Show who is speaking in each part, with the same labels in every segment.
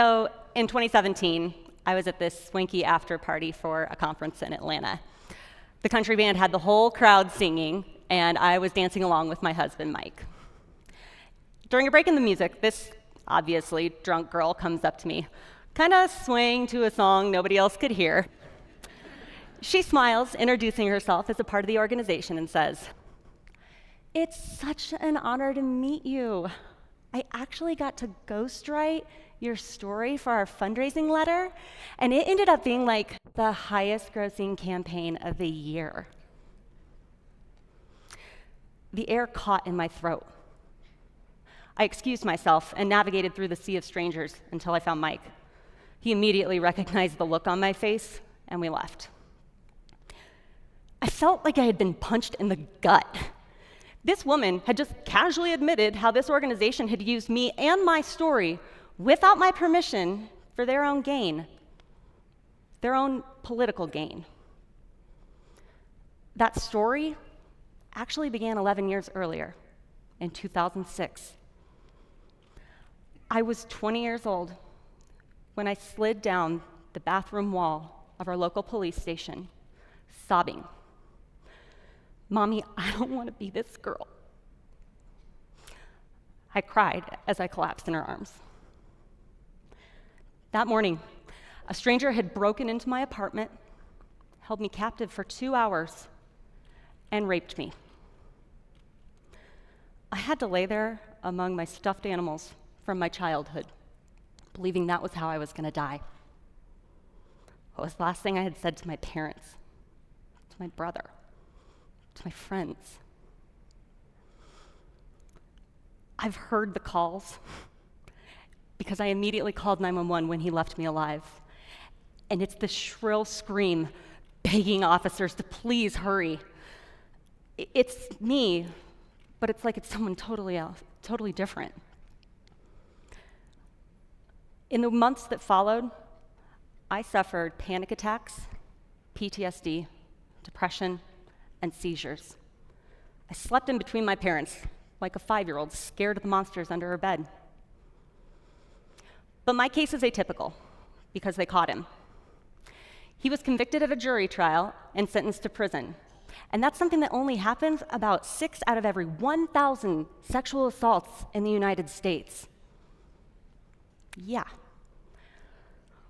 Speaker 1: So in 2017, I was at this swanky after party for a conference in Atlanta. The country band had the whole crowd singing, and I was dancing along with my husband, Mike. During a break in the music, this obviously drunk girl comes up to me, kind of swaying to a song nobody else could hear. She smiles, introducing herself as a part of the organization, and says, "It's such an honor to meet you. I actually got to ghostwrite your story for our fundraising letter, and it ended up being like the highest grossing campaign of the year." The air caught in my throat. I excused myself and navigated through the sea of strangers until I found Mike. He immediately recognized the look on my face, and we left. I felt like I had been punched in the gut. This woman had just casually admitted how this organization had used me and my story without my permission for their own gain, their own political gain. That story actually began 11 years earlier, in 2006. I was 20 years old when I slid down the bathroom wall of our local police station, sobbing, "Mommy, I don't want to be this girl." I cried as I collapsed in her arms. That morning, a stranger had broken into my apartment, held me captive for 2 hours, and raped me. I had to lay there among my stuffed animals from my childhood, believing that was how I was going to die. What was the last thing I had said to my parents, to my brother, to my friends? I've heard the calls because I immediately called 911 when he left me alive. And it's the shrill scream begging officers to please hurry. It's me, but it's like it's someone totally else, totally different. In the months that followed, I suffered panic attacks, PTSD, depression, and seizures. I slept in between my parents like a 5-year-old scared of the monsters under her bed. But my case is atypical because they caught him. He was convicted at a jury trial and sentenced to prison. And that's something that only happens about 6 out of every 1,000 sexual assaults in the United States. Yeah.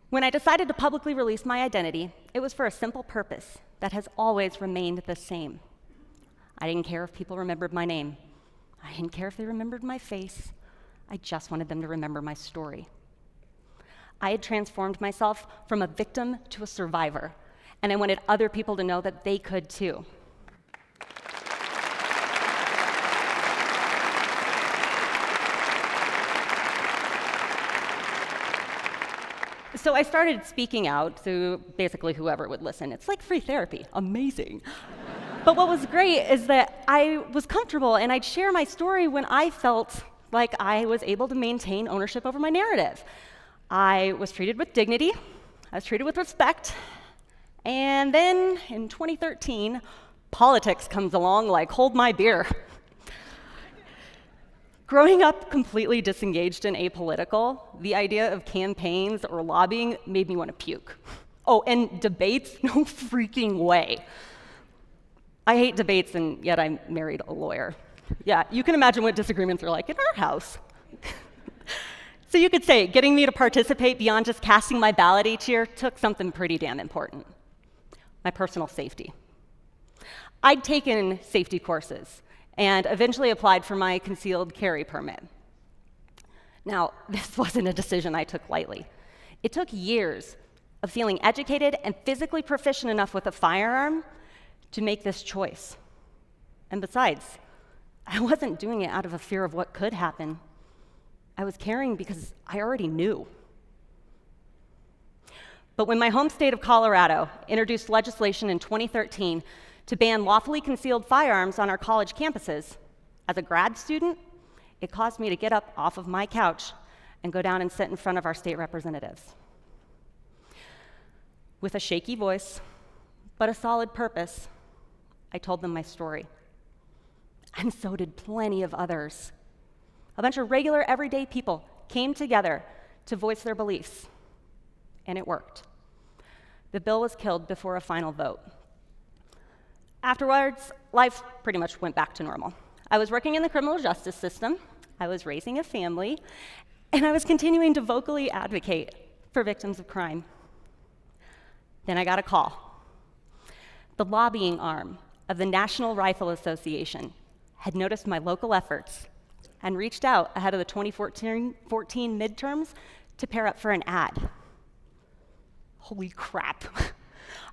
Speaker 1: When I decided to publicly release my identity, it was for a simple purpose that has always remained the same. I didn't care if people remembered my name. I didn't care if they remembered my face. I just wanted them to remember my story. I had transformed myself from a victim to a survivor, and I wanted other people to know that they could too. So I started speaking out to basically whoever would listen. It's like free therapy, amazing. But what was great is that I was comfortable and I'd share my story when I felt like I was able to maintain ownership over my narrative. I was treated with dignity, I was treated with respect, and then in 2013, politics comes along like hold my beer. Growing up completely disengaged and apolitical, the idea of campaigns or lobbying made me want to puke. Oh, and debates? No freaking way. I hate debates, and yet I married a lawyer. Yeah, you can imagine what disagreements are like in our house. So you could say, getting me to participate beyond just casting my ballot each year took something pretty damn important: my personal safety. I'd taken safety courses and eventually applied for my concealed carry permit. Now, this wasn't a decision I took lightly. It took years of feeling educated and physically proficient enough with a firearm to make this choice. And besides, I wasn't doing it out of a fear of what could happen. I was carrying because I already knew. But when my home state of Colorado introduced legislation in 2013 to ban lawfully concealed firearms on our college campuses, as a grad student, it caused me to get up off of my couch and go down and sit in front of our state representatives. With a shaky voice, but a solid purpose, I told them my story. And so did plenty of others. A bunch of regular, everyday people came together to voice their beliefs, and it worked. The bill was killed before a final vote. Afterwards, life pretty much went back to normal. I was working in the criminal justice system, I was raising a family, and I was continuing to vocally advocate for victims of crime. Then I got a call. The lobbying arm of the National Rifle Association had noticed my local efforts and reached out ahead of the 2014 midterms to pair up for an ad. Holy crap.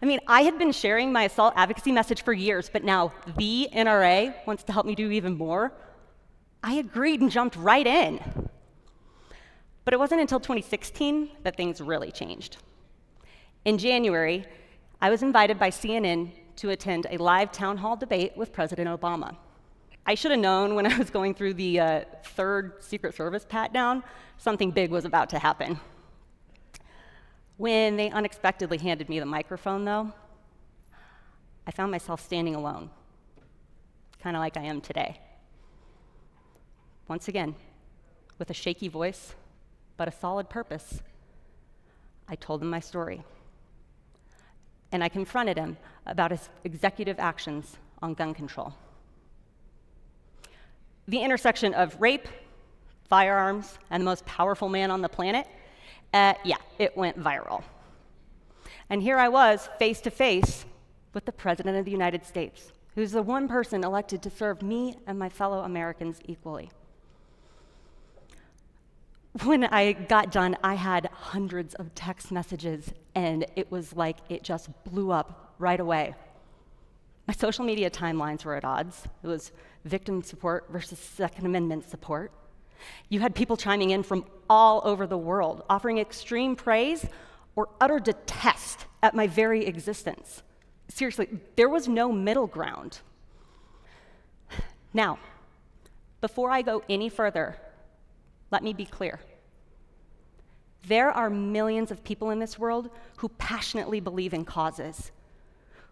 Speaker 1: I mean, I had been sharing my assault advocacy message for years, but now the NRA wants to help me do even more. I agreed and jumped right in. But it wasn't until 2016 that things really changed. In January, I was invited by CNN to attend a live town hall debate with President Obama. I should have known when I was going through the third Secret Service pat-down, something big was about to happen. When they unexpectedly handed me the microphone, though, I found myself standing alone, kind of like I am today. Once again, with a shaky voice, but a solid purpose, I told him my story. And I confronted him about his executive actions on gun control. The intersection of rape, firearms, and the most powerful man on the planet, it went viral. And here I was, face to face with the President of the United States, who's the one person elected to serve me and my fellow Americans equally. When I got done, I had hundreds of text messages, and it was like it just blew up right away. My social media timelines were at odds. It was victim support versus Second Amendment support. You had people chiming in from all over the world, offering extreme praise or utter detest at my very existence. Seriously, there was no middle ground. Now, before I go any further, let me be clear. There are millions of people in this world who passionately believe in causes,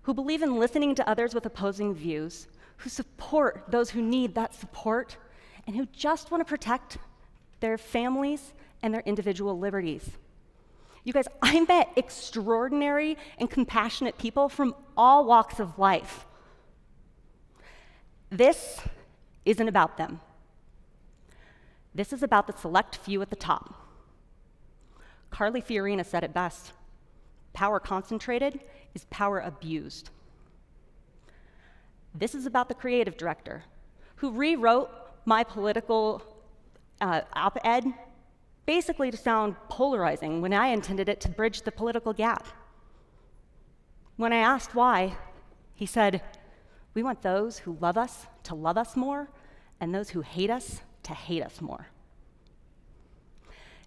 Speaker 1: who believe in listening to others with opposing views, who support those who need that support, and who just want to protect their families and their individual liberties. You guys, I met extraordinary and compassionate people from all walks of life. This isn't about them. This is about the select few at the top. Carly Fiorina said it best. Power concentrated is power abused. This is about the creative director who rewrote my political op-ed basically to sound polarizing when I intended it to bridge the political gap. When I asked why, he said, "We want those who love us to love us more, and those who hate us to hate us more."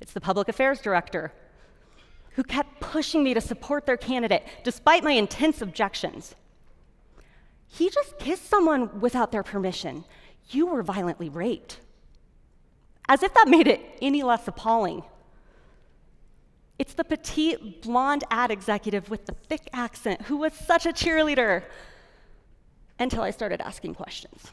Speaker 1: It's the public affairs director who kept pushing me to support their candidate despite my intense objections. He just kissed someone without their permission. You were violently raped. As if that made it any less appalling. It's the petite, blonde ad executive with the thick accent who was such a cheerleader until I started asking questions,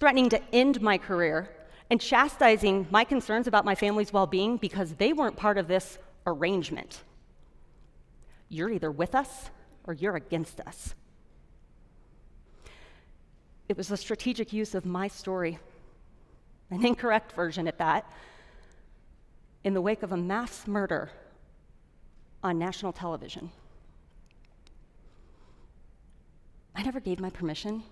Speaker 1: threatening to end my career and chastising my concerns about my family's well-being because they weren't part of this arrangement. You're either with us or you're against us. It was a strategic use of my story, an incorrect version at that, in the wake of a mass murder on national television. I never gave my permission.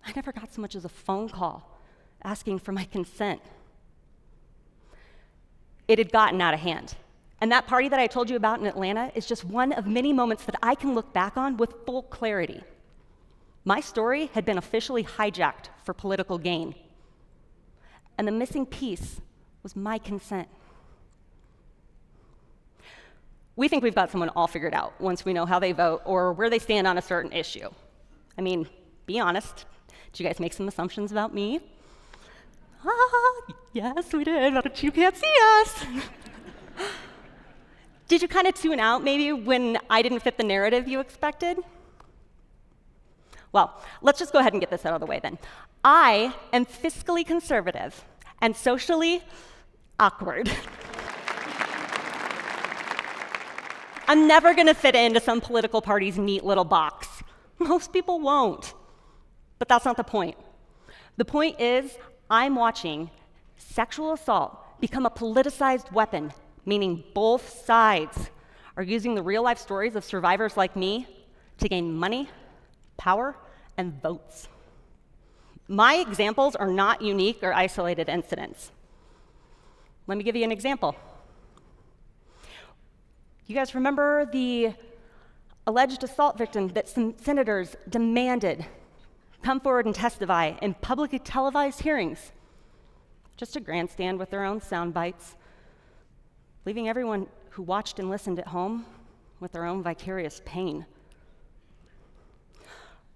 Speaker 1: I never got so much as a phone call asking for my consent. It had gotten out of hand. And that party that I told you about in Atlanta is just one of many moments that I can look back on with full clarity. My story had been officially hijacked for political gain. And the missing piece was my consent. We think we've got someone all figured out once we know how they vote or where they stand on a certain issue. I mean, be honest. Did you guys make some assumptions about me? Yes, we did, but you can't see us. Did you kind of tune out maybe when I didn't fit the narrative you expected? Well, let's just go ahead and get this out of the way then. I am fiscally conservative and socially Awkward. I'm never gonna fit into some political party's neat little box. Most people won't. But that's not the point. The point is, I'm watching sexual assault become a politicized weapon, meaning both sides are using the real-life stories of survivors like me to gain money, power, and votes. My examples are not unique or isolated incidents. Let me give you an example. You guys remember the alleged assault victim that some senators demanded come forward and testify in publicly televised hearings, just to grandstand with their own sound bites, leaving everyone who watched and listened at home with their own vicarious pain?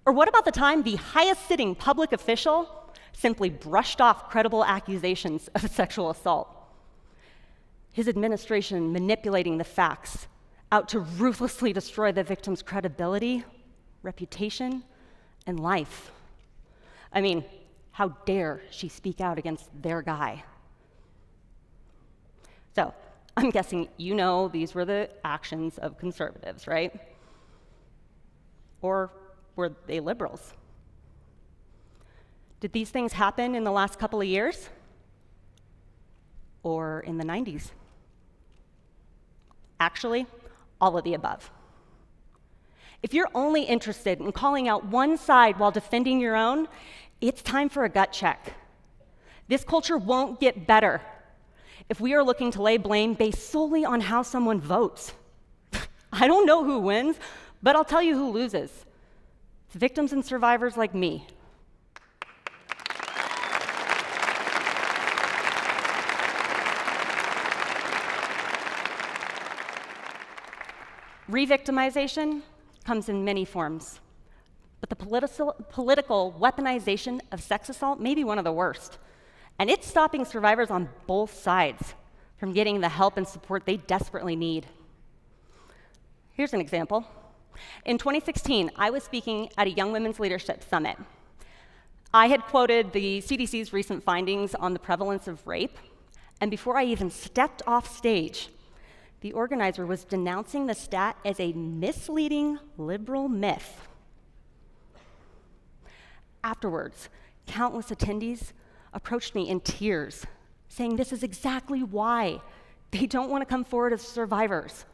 Speaker 1: Or what about the time the highest sitting public official simply brushed off credible accusations of sexual assault? His administration manipulating the facts out to ruthlessly destroy the victim's credibility, reputation, and life. I mean, how dare she speak out against their guy? So, I'm guessing you know these were the actions of conservatives, right? Or were they liberals? Did these things happen in the last couple of years? Or in the 90s? Actually, all of the above. If you're only interested in calling out one side while defending your own, it's time for a gut check. This culture won't get better if we are looking to lay blame based solely on how someone votes. I don't know who wins, but I'll tell you who loses. It's victims and survivors like me. Re-victimization comes in many forms, but the political weaponization of sex assault may be one of the worst, and it's stopping survivors on both sides from getting the help and support they desperately need. Here's an example. In 2016, I was speaking at a Young Women's Leadership Summit. I had quoted the CDC's recent findings on the prevalence of rape, and before I even stepped off stage, the organizer was denouncing the stat as a misleading liberal myth. Afterwards, countless attendees approached me in tears, saying this is exactly why they don't want to come forward as survivors.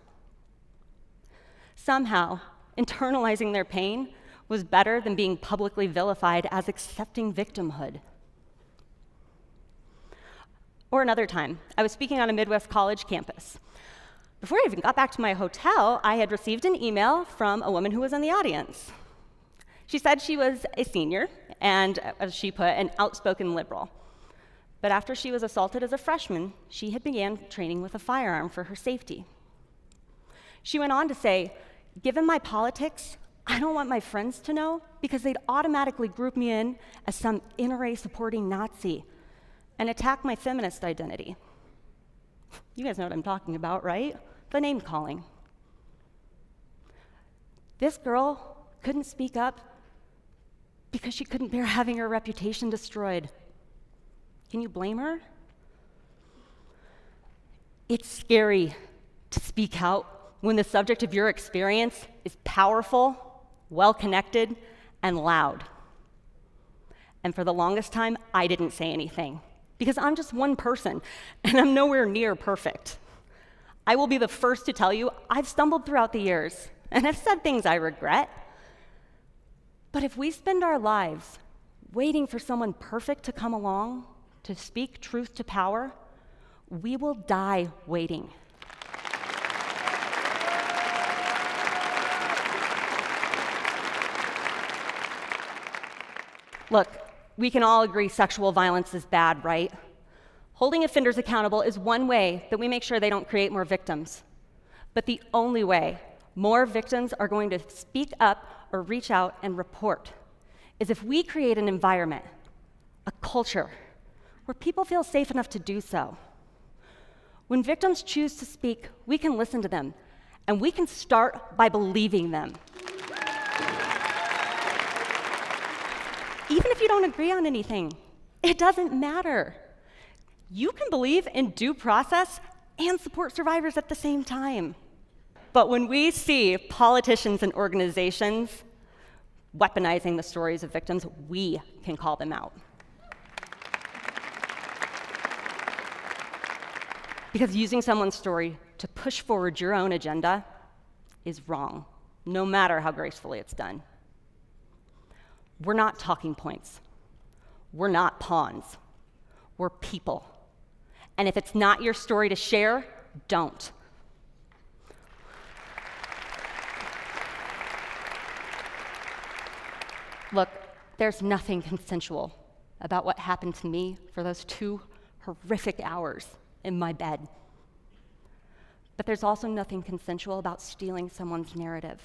Speaker 1: Somehow, internalizing their pain was better than being publicly vilified as accepting victimhood. Or another time, I was speaking on a Midwest college campus. Before I even got back to my hotel, I had received an email from a woman who was in the audience. She said she was a senior and, as she put, an outspoken liberal. But after she was assaulted as a freshman, she had began training with a firearm for her safety. She went on to say, given my politics, I don't want my friends to know because they'd automatically group me in as some NRA supporting Nazi and attack my feminist identity. You guys know what I'm talking about, right? The name calling. This girl couldn't speak up because she couldn't bear having her reputation destroyed. Can you blame her? It's scary to speak out when the subject of your experience is powerful, well-connected, and loud. And for the longest time, I didn't say anything because I'm just one person and I'm nowhere near perfect. I will be the first to tell you I've stumbled throughout the years and I've said things I regret. But if we spend our lives waiting for someone perfect to come along to speak truth to power, we will die waiting. Look, we can all agree sexual violence is bad, right? Holding offenders accountable is one way that we make sure they don't create more victims. But the only way more victims are going to speak up or reach out and report is if we create an environment, a culture, where people feel safe enough to do so. When victims choose to speak, we can listen to them, and we can start by believing them. Even if you don't agree on anything, it doesn't matter. You can believe in due process and support survivors at the same time. But when we see politicians and organizations weaponizing the stories of victims, we can call them out. Because using someone's story to push forward your own agenda is wrong, no matter how gracefully it's done. We're not talking points. We're not pawns. We're people. And if it's not your story to share, don't. Look, there's nothing consensual about what happened to me for those 2 horrific hours in my bed. But there's also nothing consensual about stealing someone's narrative.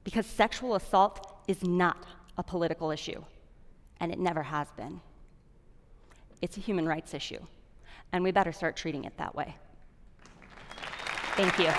Speaker 1: Because sexual assault is not a political issue, and it never has been. It's a human rights issue, and we better start treating it that way. Thank you.